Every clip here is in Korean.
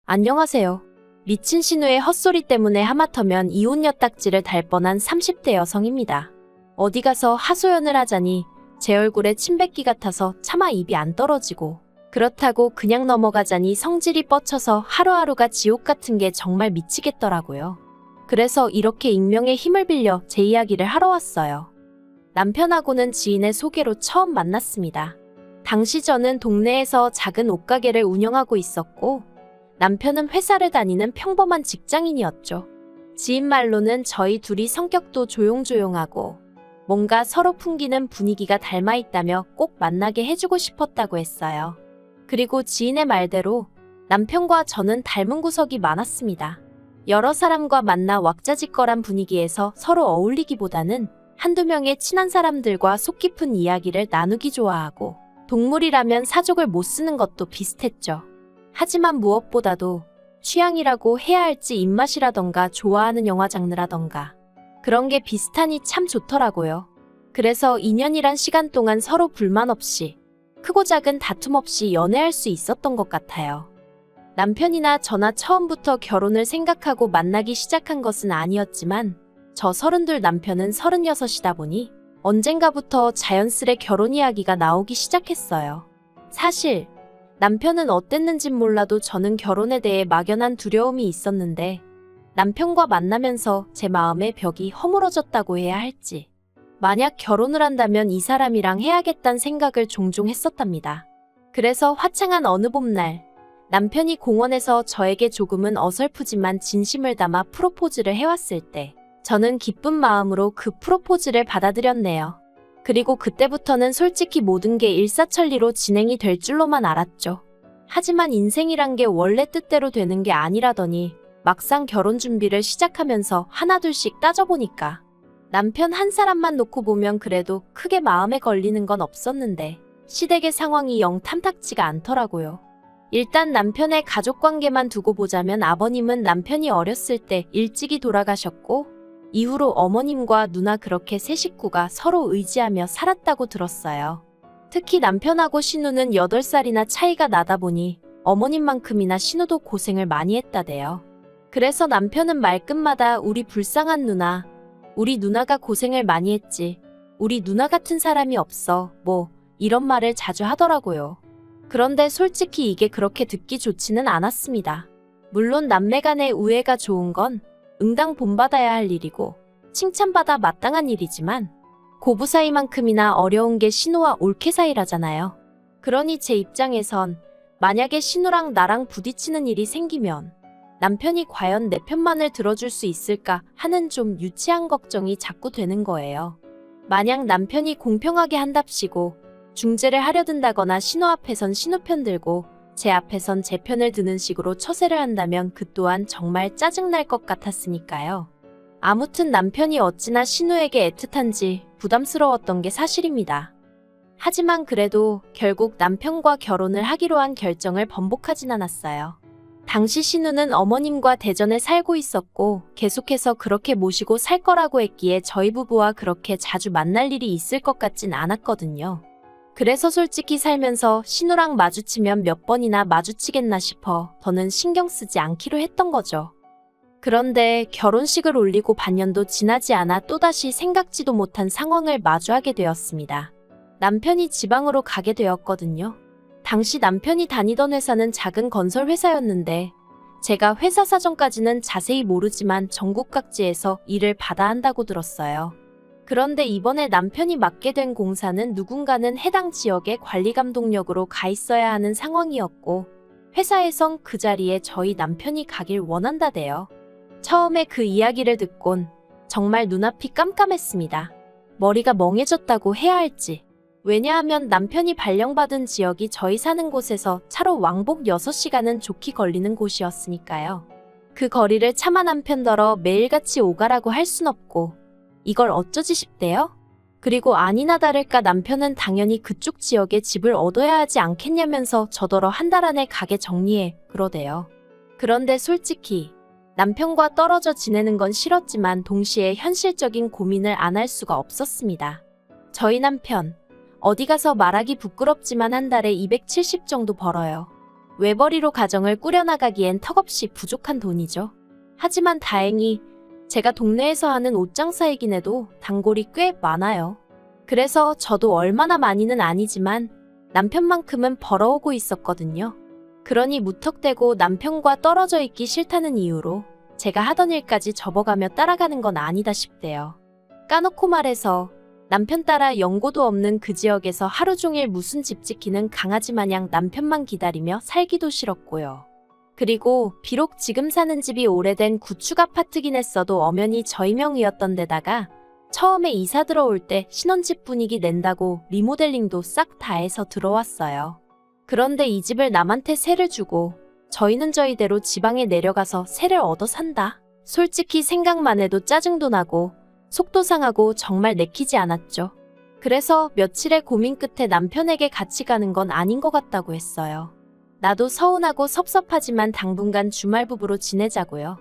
안녕하세요. 미친 신우의 헛소리 때문에 하마터면 이혼 엿딱지를 달 뻔한 30대 여성입니다. 어디 가서 하소연을 하자니 제 얼굴에 침 뱉기 같아서 차마 입이 안 떨어지고, 그렇다고 그냥 넘어가자니 성질이 뻗쳐서 하루하루가 지옥 같은 게 정말 미치겠더라고요. 그래서 이렇게 익명의 힘을 빌려 제 이야기를 하러 왔어요. 남편하고는 지인의 소개로 처음 만났습니다. 당시 저는 동네에서 작은 옷가게를 운영하고 있었고, 남편은 회사를 다니는 평범한 직장인이었죠. 지인 말로는 저희 둘이 성격도 조용조용하고 뭔가 서로 풍기는 분위기가 닮아있다며 꼭 만나게 해주고 싶었다고 했어요. 그리고 지인의 말대로 남편과 저는 닮은 구석이 많았습니다. 여러 사람과 만나 왁자지껄한 분위기에서 서로 어울리기보다는 한두 명의 친한 사람들과 속 깊은 이야기를 나누기 좋아하고, 동물이라면 사족을 못 쓰는 것도 비슷했죠. 하지만 무엇보다도 취향이라고 해야 할지 입맛이라던가 좋아하는 영화 장르라던가 그런 게 비슷하니 참 좋더라고요. 그래서 2년이란 시간 동안 서로 불만 없이, 크고 작은 다툼 없이 연애할 수 있었던 것 같아요. 남편이나 저나 처음부터 결혼을 생각하고 만나기 시작한 것은 아니었지만, 저 32, 남편은 36이다 보니 언젠가부터 자연스레 결혼 이야기가 나오기 시작했어요. 사실 남편은 어땠는진 몰라도 저는 결혼에 대해 막연한 두려움이 있었는데, 남편과 만나면서 제 마음의 벽이 허물어졌다고 해야 할지, 만약 결혼을 한다면 이 사람이랑 해야겠다는 생각을 종종 했었답니다. 그래서 화창한 어느 봄날, 남편이 공원에서 저에게 조금은 어설프지만 진심을 담아 프로포즈를 해왔을 때, 저는 기쁜 마음으로 그 프로포즈를 받아들였네요. 그리고 그때부터는 솔직히 모든 게 일사천리로 진행이 될 줄로만 알았죠. 하지만 인생이란 게 원래 뜻대로 되는 게 아니라더니, 막상 결혼 준비를 시작하면서 하나둘씩 따져보니까 남편 한 사람만 놓고 보면 그래도 크게 마음에 걸리는 건 없었는데, 시댁의 상황이 영 탐탁지가 않더라고요. 일단 남편의 가족관계만 두고 보자면, 아버님은 남편이 어렸을 때 일찍이 돌아가셨고, 이후로 어머님과 누나 그렇게 세 식구가 서로 의지하며 살았다고 들었어요. 특히 남편하고 신우는 8살이나 차이가 나다 보니 어머님만큼이나 신우도 고생을 많이 했다대요. 그래서 남편은 말끝마다 우리 불쌍한 누나, 우리 누나가 고생을 많이 했지, 우리 누나 같은 사람이 없어, 뭐 이런 말을 자주 하더라고요. 그런데 솔직히 이게 그렇게 듣기 좋지는 않았습니다. 물론 남매 간의 우애가 좋은 건 응당 본받아야 할 일이고 칭찬받아 마땅한 일이지만, 고부 사이만큼이나 어려운 게 신우와 올케 사이라잖아요. 그러니 제 입장에선 만약에 신우랑 나랑 부딪히는 일이 생기면 남편이 과연 내 편만을 들어줄 수 있을까 하는 좀 유치한 걱정이 자꾸 되는 거예요. 만약 남편이 공평하게 한답시고 중재를 하려 든다거나 신우 앞에선 신우 편 들고 제 앞에선 제 편을 드는 식으로 처세를 한다면 그 또한 정말 짜증날 것 같았으니까요. 아무튼 남편이 어찌나 신우에게 애틋한지 부담스러웠던 게 사실입니다. 하지만 그래도 결국 남편과 결혼을 하기로 한 결정을 번복하진 않았어요. 당시 신우는 어머님과 대전에 살고 있었고 계속해서 그렇게 모시고 살 거라고 했기에 저희 부부와 그렇게 자주 만날 일이 있을 것 같진 않았거든요. 그래서 솔직히 살면서 신우랑 마주치면 몇 번이나 마주치겠나 싶어 더는 신경 쓰지 않기로 했던 거죠. 그런데 결혼식을 올리고 반년도 지나지 않아 또다시 생각지도 못한 상황을 마주하게 되었습니다. 남편이 지방으로 가게 되었거든요. 당시 남편이 다니던 회사는 작은 건설 회사였는데, 제가 회사 사정까지는 자세히 모르지만 전국 각지에서 일을 받아 한다고 들었어요. 그런데 이번에 남편이 맡게 된 공사는 누군가는 해당 지역의 관리감독역으로 가 있어야 하는 상황이었고, 회사에선 그 자리에 저희 남편이 가길 원한다대요. 처음에 그 이야기를 듣곤 정말 눈앞이 깜깜했습니다. 머리가 멍해졌다고 해야 할지. 왜냐하면 남편이 발령받은 지역이 저희 사는 곳에서 차로 왕복 6시간은 좋게 걸리는 곳이었으니까요. 그 거리를 차마 남편더러 매일같이 오가라고 할 순 없고, 이걸 어쩌지 싶대요? 그리고 아니나 다를까 남편은 당연히 그쪽 지역에 집을 얻어야 하지 않겠냐면서 저더러 한 달 안에 가게 정리해 그러대요. 그런데 솔직히 남편과 떨어져 지내는 건 싫었지만 동시에 현실적인 고민을 안 할 수가 없었습니다. 저희 남편, 어디 가서 말하기 부끄럽지만 한 달에 270 정도 벌어요. 외벌이로 가정을 꾸려나가기엔 턱없이 부족한 돈이죠. 하지만 다행히 제가 동네에서 하는 옷장사이긴 해도 단골이 꽤 많아요. 그래서 저도 얼마나 많이는 아니지만 남편만큼은 벌어오고 있었거든요. 그러니 무턱대고 남편과 떨어져 있기 싫다는 이유로 제가 하던 일까지 접어가며 따라가는 건 아니다 싶대요. 까놓고 말해서 남편 따라 연고도 없는 그 지역에서 하루 종일 무슨 집 지키는 강아지 마냥 남편만 기다리며 살기도 싫었고요. 그리고 비록 지금 사는 집이 오래된 구축 아파트긴 했어도 엄연히 저희 명의였던 데다가 처음에 이사 들어올 때 신혼집 분위기 낸다고 리모델링도 싹 다 해서 들어왔어요. 그런데 이 집을 남한테 세를 주고 저희는 저희대로 지방에 내려가서 세를 얻어 산다. 솔직히 생각만 해도 짜증도 나고 속도 상하고 정말 내키지 않았죠. 그래서 며칠의 고민 끝에 남편에게 같이 가는 건 아닌 것 같다고 했어요. 나도 서운하고 섭섭하지만 당분간 주말 부부로 지내자고요.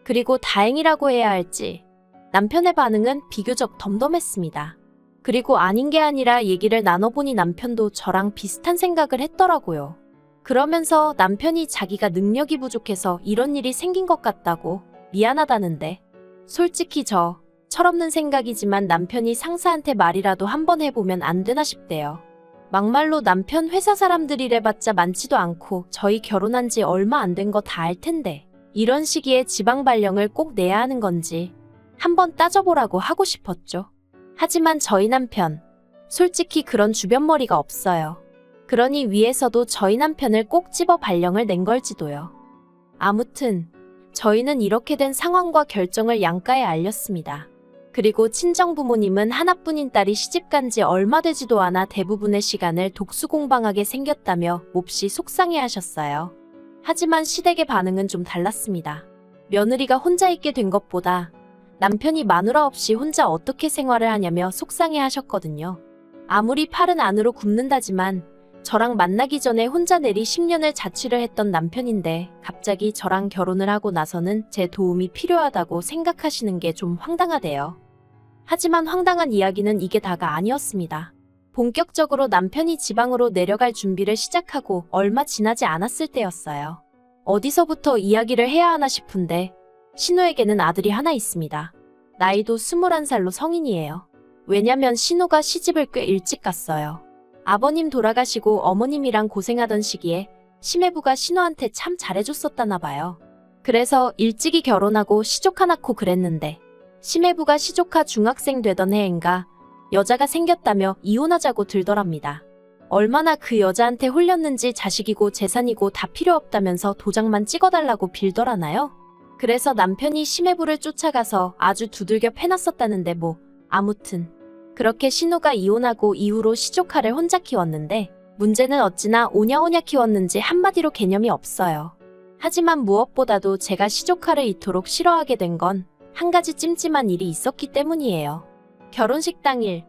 그리고 다행이라고 해야 할지 남편의 반응은 비교적 덤덤했습니다. 그리고 아닌 게 아니라 얘기를 나눠보니 남편도 저랑 비슷한 생각을 했더라고요. 그러면서 남편이 자기가 능력이 부족해서 이런 일이 생긴 것 같다고 미안하다는데 솔직히 저 철없는 생각이지만 남편이 상사한테 말이라도 한번 해보면 안 되나 싶대요. 막말로 남편 회사 사람들이래봤자 많지도 않고 저희 결혼한 지 얼마 안 된 거 다 알 텐데 이런 시기에 지방 발령을 꼭 내야 하는 건지 한번 따져보라고 하고 싶었죠. 하지만 저희 남편 솔직히 그런 주변머리가 없어요. 그러니 위에서도 저희 남편을 꼭 집어 발령을 낸 걸지도요. 아무튼 저희는 이렇게 된 상황과 결정을 양가에 알렸습니다. 그리고 친정부모님은 하나뿐인 딸이 시집간 지 얼마 되지도 않아 대부분의 시간을 독수공방하게 생겼다며 몹시 속상해하셨어요. 하지만 시댁의 반응은 좀 달랐습니다. 며느리가 혼자 있게 된 것보다 남편이 마누라 없이 혼자 어떻게 생활을 하냐며 속상해하셨거든요. 아무리 팔은 안으로 굽는다지만 저랑 만나기 전에 혼자 내리 10년을 자취를 했던 남편인데 갑자기 저랑 결혼을 하고 나서는 제 도움이 필요하다고 생각하시는 게 좀 황당하대요. 하지만 황당한 이야기는 이게 다가 아니었습니다. 본격적으로 남편이 지방으로 내려갈 준비를 시작하고 얼마 지나지 않았을 때였어요. 어디서부터 이야기를 해야 하나 싶은데 신우에게는 아들이 하나 있습니다. 나이도 21살로 성인이에요. 왜냐면 신우가 시집을 꽤 일찍 갔어요. 아버님 돌아가시고 어머님이랑 고생하던 시기에 시매부가 신우한테 참 잘해줬었다나 봐요. 그래서 일찍이 결혼하고 시조카 낳고 그랬는데 시매부가 시조카 중학생 되던 해인가 여자가 생겼다며 이혼하자고 들더랍니다. 얼마나 그 여자한테 홀렸는지 자식이고 재산이고 다 필요 없다면서 도장만 찍어달라고 빌더라나요? 그래서 남편이 시매부를 쫓아가서 아주 두들겨 패놨었다는데 뭐 아무튼 그렇게 신우가 이혼하고 이후로 시조카를 혼자 키웠는데 문제는 어찌나 오냐오냐 키웠는지 한마디로 개념이 없어요. 하지만 무엇보다도 제가 시조카를 이토록 싫어하게 된 건 한 가지 찜찜한 일이 있었기 때문이에요. 결혼식 당일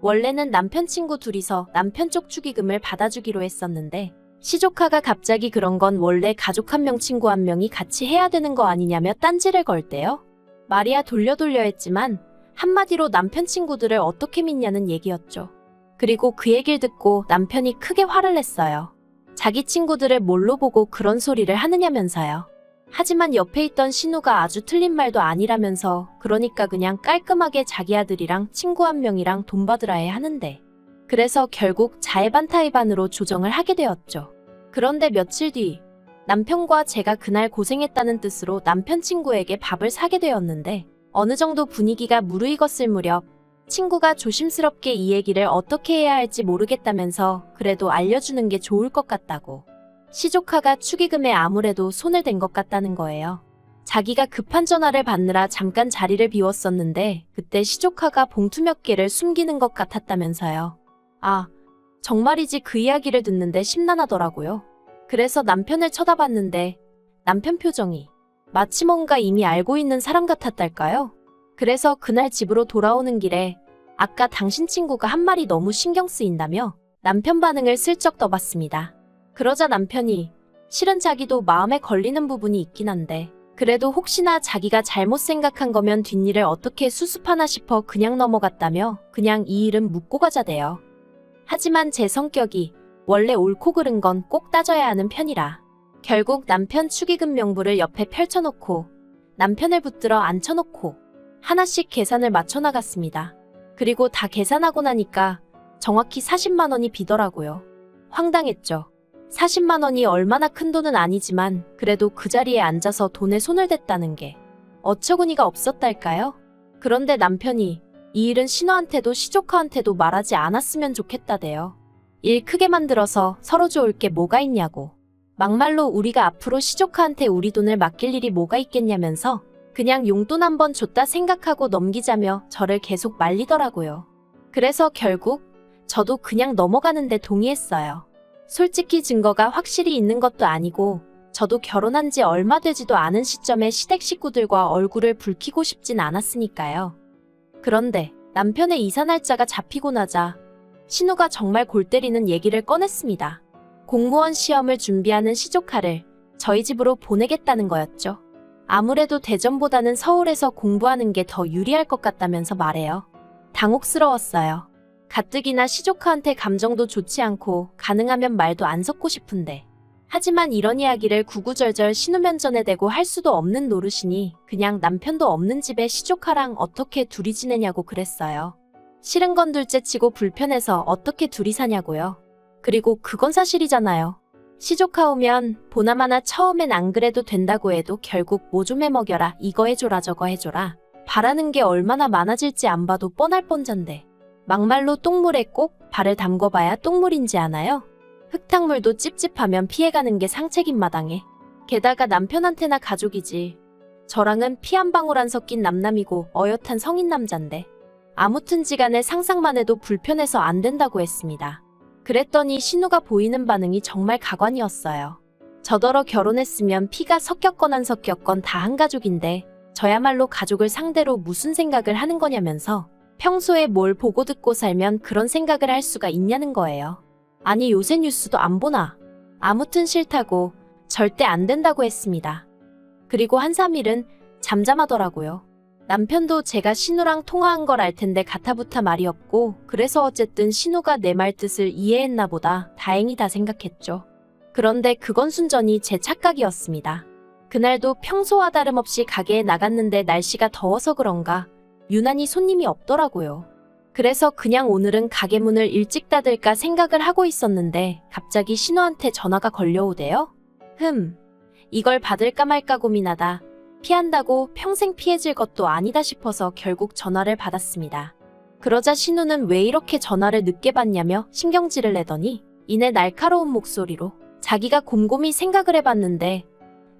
원래는 남편 친구 둘이서 남편 쪽 축의금을 받아주기로 했었는데 시조카가 갑자기 그런 건 원래 가족 한 명 친구 한 명이 같이 해야 되는 거 아니냐며 딴지를 걸대요. 말이야 돌려 했지만 한마디로 남편 친구들을 어떻게 믿냐는 얘기였죠. 그리고 그 얘기를 듣고 남편이 크게 화를 냈어요. 자기 친구들을 뭘로 보고 그런 소리를 하느냐면서요. 하지만 옆에 있던 신우가 아주 틀린 말도 아니라면서 그러니까 그냥 깔끔하게 자기 아들이랑 친구 한 명이랑 돈 받으라 해 하는데 그래서 결국 자의반타의반으로 조정을 하게 되었죠. 그런데 며칠 뒤 남편과 제가 그날 고생했다는 뜻으로 남편 친구에게 밥을 사게 되었는데 어느 정도 분위기가 무르익었을 무렵 친구가 조심스럽게 이 얘기를 어떻게 해야 할지 모르겠다면서 그래도 알려주는 게 좋을 것 같다고. 시조카가 축의금에 아무래도 손을 댄 것 같다는 거예요. 자기가 급한 전화를 받느라 잠깐 자리를 비웠었는데 그때 시조카가 봉투 몇 개를 숨기는 것 같았다면서요. 아, 정말이지 그 이야기를 듣는데 심란하더라고요. 그래서 남편을 쳐다봤는데 남편 표정이 마치 뭔가 이미 알고 있는 사람 같았달까요? 그래서 그날 집으로 돌아오는 길에 아까 당신 친구가 한 말이 너무 신경 쓰인다며 남편 반응을 슬쩍 떠봤습니다. 그러자 남편이 실은 자기도 마음에 걸리는 부분이 있긴 한데 그래도 혹시나 자기가 잘못 생각한 거면 뒷일을 어떻게 수습하나 싶어 그냥 넘어갔다며 그냥 이 일은 묻고 가자대요. 하지만 제 성격이 원래 옳고 그른 건 꼭 따져야 하는 편이라. 결국 남편 축의금 명부를 옆에 펼쳐놓고 남편을 붙들어 앉혀놓고 하나씩 계산을 맞춰나갔습니다. 그리고 다 계산하고 나니까 정확히 40만 원이 비더라고요. 황당했죠. 40만 원이 얼마나 큰 돈은 아니지만 그래도 그 자리에 앉아서 돈에 손을 댔다는 게 어처구니가 없었달까요? 그런데 남편이 이 일은 신우한테도 시조카한테도 말하지 않았으면 좋겠다대요. 일 크게 만들어서 서로 좋을 게 뭐가 있냐고. 막말로 우리가 앞으로 시조카한테 우리 돈을 맡길 일이 뭐가 있겠냐면서 그냥 용돈 한번 줬다 생각하고 넘기자며 저를 계속 말리더라고요. 그래서 결국 저도 그냥 넘어가는데 동의했어요. 솔직히 증거가 확실히 있는 것도 아니고 저도 결혼한 지 얼마 되지도 않은 시점에 시댁 식구들과 얼굴을 붉히고 싶진 않았으니까요. 그런데 남편의 이사 날짜가 잡히고 나자 신우가 정말 골 때리는 얘기를 꺼냈습니다. 공무원 시험을 준비하는 시조카를 저희 집으로 보내겠다는 거였죠. 아무래도 대전보다는 서울에서 공부하는 게 더 유리할 것 같다면서 말해요. 당혹스러웠어요. 가뜩이나 시조카한테 감정도 좋지 않고 가능하면 말도 안 섞고 싶은데. 하지만 이런 이야기를 구구절절 신우 면전에 대고 할 수도 없는 노릇이니 그냥 남편도 없는 집에 시조카랑 어떻게 둘이 지내냐고 그랬어요. 싫은 건 둘째치고 불편해서 어떻게 둘이 사냐고요. 그리고 그건 사실이잖아요. 시조카 오면 보나마나 처음엔 안 그래도 된다고 해도 결국 뭐 좀 해먹여라, 이거 해줘라 저거 해줘라 바라는 게 얼마나 많아질지 안 봐도 뻔할 뻔잔데 막말로 똥물에 꼭 발을 담궈봐야 똥물인지 아나요? 흙탕물도 찝찝하면 피해가는 게 상책인 마당에. 게다가 남편한테나 가족이지. 저랑은 피 한 방울 안 섞인 남남이고 어엿한 성인 남잔데. 아무튼지간에 상상만 해도 불편해서 안 된다고 했습니다. 그랬더니 신우가 보이는 반응이 정말 가관이었어요. 저더러 결혼했으면 피가 섞였건 안 섞였건 다 한 가족인데 저야말로 가족을 상대로 무슨 생각을 하는 거냐면서 평소에 뭘 보고 듣고 살면 그런 생각을 할 수가 있냐는 거예요. 아니 요새 뉴스도 안 보나? 아무튼 싫다고 절대 안 된다고 했습니다. 그리고 한 3일은 잠잠하더라고요. 남편도 제가 신우랑 통화한 걸 알 텐데 가타부타 말이 없고 그래서 어쨌든 신우가 내 말 뜻을 이해했나 보다 다행이다 생각했죠. 그런데 그건 순전히 제 착각이었습니다. 그날도 평소와 다름없이 가게에 나갔는데 날씨가 더워서 그런가 유난히 손님이 없더라고요. 그래서 그냥 오늘은 가게 문을 일찍 닫을까 생각을 하고 있었는데 갑자기 신우한테 전화가 걸려오대요. 이걸 받을까 말까 고민하다 피한다고 평생 피해질 것도 아니다 싶어서 결국 전화를 받았습니다. 그러자 신우는 왜 이렇게 전화를 늦게 받냐며 신경질을 내더니 이내 날카로운 목소리로 자기가 곰곰이 생각을 해봤는데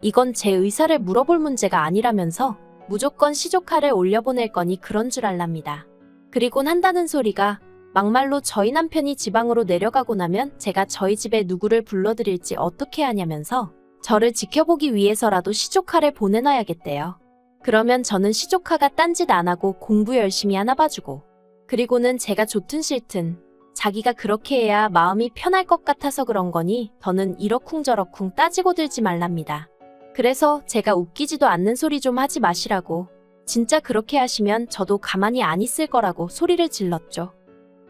이건 제 의사를 물어볼 문제가 아니라면서 무조건 시조카를 올려보낼 거니 그런 줄 알랍니다. 그리곤 한다는 소리가 막말로 저희 남편이 지방으로 내려가고 나면 제가 저희 집에 누구를 불러드릴지 어떻게 하냐면서 저를 지켜보기 위해서라도 시조카를 보내놔야겠대요. 그러면 저는 시조카가 딴짓 안 하고 공부 열심히 하나 봐주고 그리고는 제가 좋든 싫든 자기가 그렇게 해야 마음이 편할 것 같아서 그런 거니 더는 이러쿵저러쿵 따지고 들지 말랍니다. 그래서 제가 웃기지도 않는 소리 좀 하지 마시라고 진짜 그렇게 하시면 저도 가만히 안 있을 거라고 소리를 질렀죠.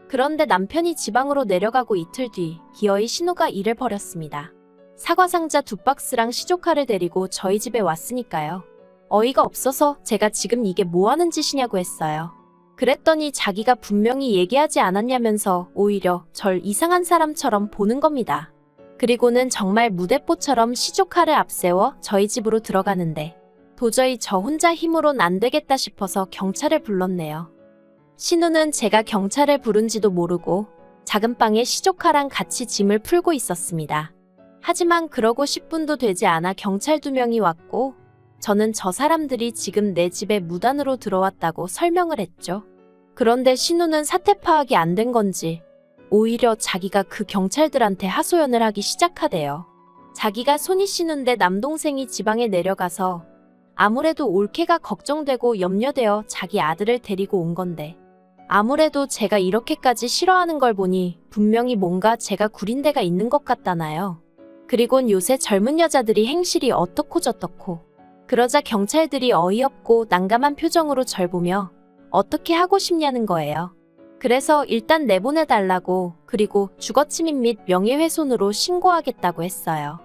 그런데 남편이 지방으로 내려가고 이틀 뒤 기어이 신우가 일을 벌였습니다. 사과상자 2박스랑 시조카를 데리고 저희 집에 왔으니까요. 어이가 없어서 제가 지금 이게 뭐 하는 짓이냐고 했어요. 그랬더니 자기가 분명히 얘기하지 않았냐면서 오히려 절 이상한 사람처럼 보는 겁니다. 그리고는 정말 무대뽀처럼 시조카를 앞세워 저희 집으로 들어가는데 도저히 저 혼자 힘으론 안 되겠다 싶어서 경찰을 불렀네요. 신우는 제가 경찰을 부른지도 모르고 작은 방에 시조카랑 같이 짐을 풀고 있었습니다. 하지만 그러고 10분도 되지 않아 경찰 2명이 왔고 저는 저 사람들이 지금 내 집에 무단으로 들어왔다고 설명을 했죠. 그런데 신우는 사태 파악이 안 된 건지 오히려 자기가 그 경찰들한테 하소연을 하기 시작하대요. 자기가 손이 시는데 남동생이 지방에 내려가서 아무래도 올케가 걱정되고 염려되어 자기 아들을 데리고 온 건데 아무래도 제가 이렇게까지 싫어하는 걸 보니 분명히 뭔가 제가 구린 데가 있는 것 같다나요. 그리곤 요새 젊은 여자들이 행실이 어떻고 저떻고 그러자 경찰들이 어이없고 난감한 표정으로 절 보며 어떻게 하고 싶냐는 거예요. 그래서 일단 내보내달라고, 그리고 주거침입 및 명예훼손으로 신고하겠다고 했어요.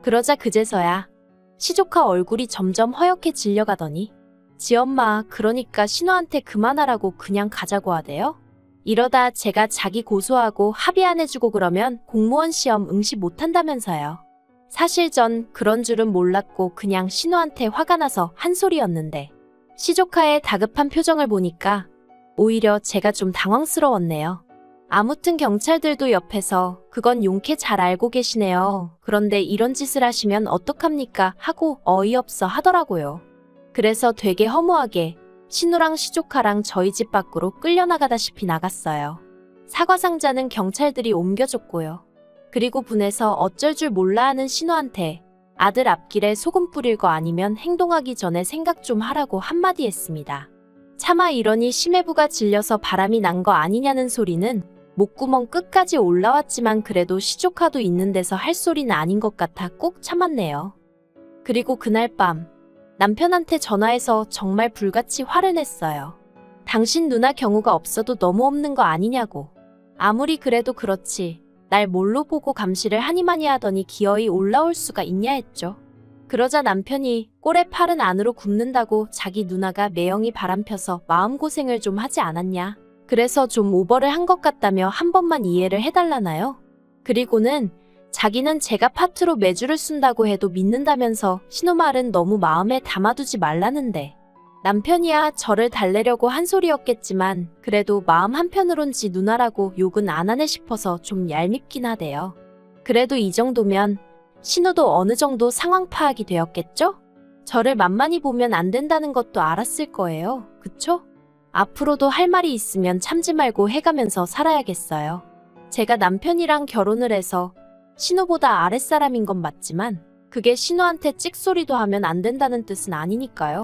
그러자 그제서야 시조카 얼굴이 점점 허옇게 질려가더니 지엄마, 그러니까 신우한테 그만하라고 그냥 가자고 하대요? 이러다 제가 자기 고소하고 합의 안 해주고 그러면 공무원 시험 응시 못한다면서요. 사실 전 그런 줄은 몰랐고 그냥 신우한테 화가 나서 한 소리였는데 시조카의 다급한 표정을 보니까 오히려 제가 좀 당황스러웠네요. 아무튼 경찰들도 옆에서 그건 용케 잘 알고 계시네요. 그런데 이런 짓을 하시면 어떡합니까? 하고 어이없어 하더라고요. 그래서 되게 허무하게 신우랑 시조카랑 저희 집 밖으로 끌려나가다시피 나갔어요. 사과 상자는 경찰들이 옮겨줬고요. 그리고 분해서 어쩔 줄 몰라 하는 신우한테 아들 앞길에 소금 뿌릴 거 아니면 행동하기 전에 생각 좀 하라고 한마디 했습니다. 차마 이러니 심해부가 질려서 바람이 난 거 아니냐는 소리는 목구멍 끝까지 올라왔지만 그래도 시조카도 있는 데서 할 소리는 아닌 것 같아 꾹 참았네요. 그리고 그날 밤 남편한테 전화해서 정말 불같이 화를 냈어요. 당신 누나 경우가 없어도 너무 없는 거 아니냐고. 아무리 그래도 그렇지 날 뭘로 보고 감시를 하니마니 하더니 기어이 올라올 수가 있냐 했죠. 그러자 남편이 꼴에 팔은 안으로 굽는다고 자기 누나가 매형이 바람펴서 마음고생을 좀 하지 않았냐. 그래서 좀 오버를 한 것 같다며 한 번만 이해를 해달라나요? 그리고는 자기는 제가 파트로 매주를 쓴다고 해도 믿는다면서 신우 말은 너무 마음에 담아두지 말라는데 남편이야 저를 달래려고 한 소리였겠지만 그래도 마음 한편으론지 누나라고 욕은 안 하네 싶어서 좀 얄밉긴 하대요. 그래도 이 정도면 신우도 어느 정도 상황 파악이 되었겠죠? 저를 만만히 보면 안 된다는 것도 알았을 거예요. 그쵸? 앞으로도 할 말이 있으면 참지 말고 해가면서 살아야겠어요. 제가 남편이랑 결혼을 해서 신우보다 아랫사람인 건 맞지만 그게 신우한테 찍소리도 하면 안 된다는 뜻은 아니니까요.